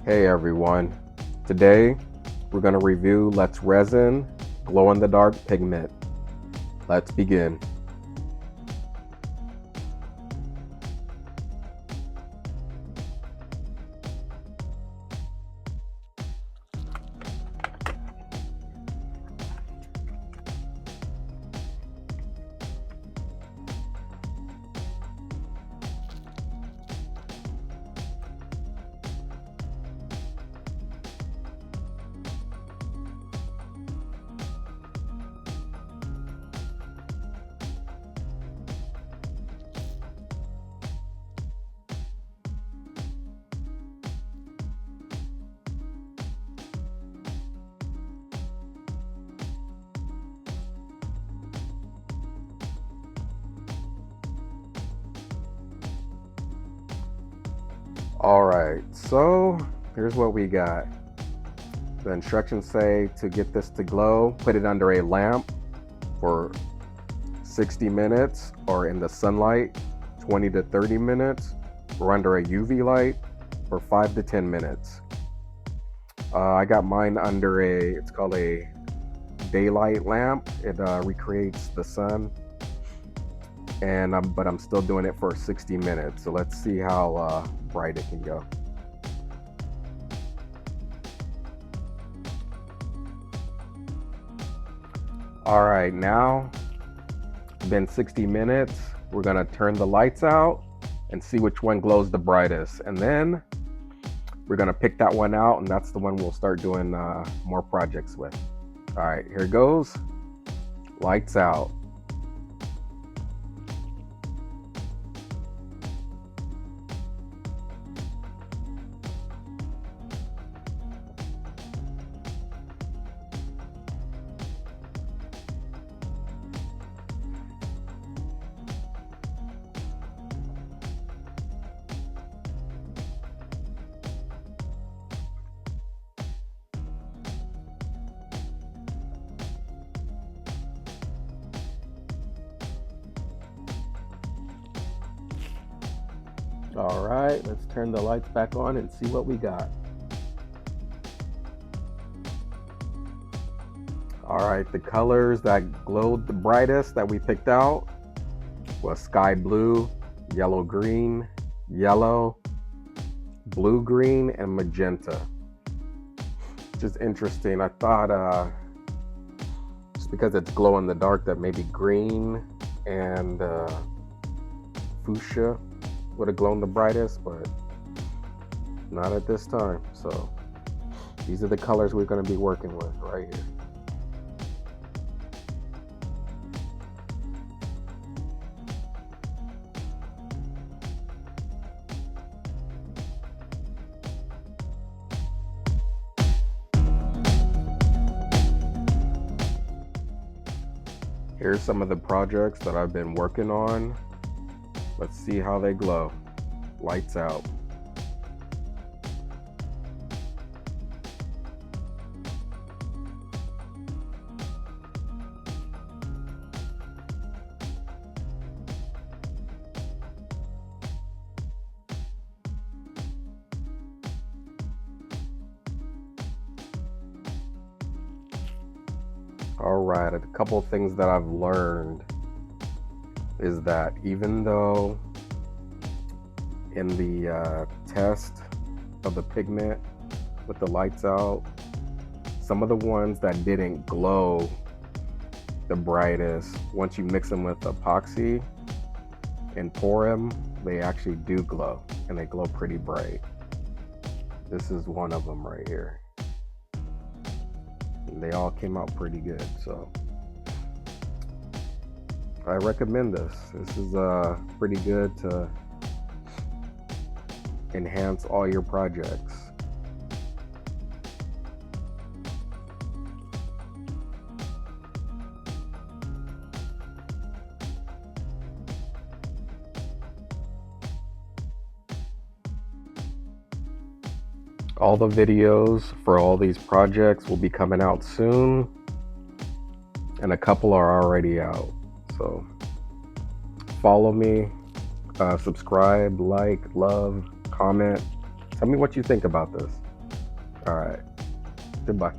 Hey everyone, today we're going to review Let's Resin glow-in-the-dark pigment. Let's begin. Alright, so here's what we got. The instructions say to get this to glow, put it under a lamp for 60 minutes or in the sunlight 20 to 30 minutes or under a UV light for 5 to 10 minutes. I got mine under it's called a daylight lamp. It recreates the sun, but I'm still doing it for 60 minutes. So let's see how bright it can go. All right, now been 60 minutes. We're gonna turn the lights out and see which one glows the brightest, and then we're gonna pick that one out, and that's the one we'll start doing more projects with. All right, here it goes. Lights out. All right, let's turn the lights back on and see what we got. All right, the colors that glowed the brightest that we picked out was sky blue, yellow green, yellow, blue green, and magenta. Which is interesting. I thought just because it's glow in the dark that maybe green and fuchsia would have glown the brightest, but not at this time. So these are the colors we're going to be working with right here. Here's some of the projects that I've been working on. Let's see how they glow. Lights out. All right, a couple of things that I've learned is that even though in the test of the pigment with the lights out, some of the ones that didn't glow the brightest, once you mix them with epoxy and pour them, they actually do glow, and they glow pretty bright. This is one of them right here. And they all came out pretty good, so I recommend this. This is pretty good to enhance all your projects. All the videos for all these projects will be coming out soon, and a couple are already out. So follow me, subscribe, like, love, comment. Tell me what you think about this. All right. Goodbye.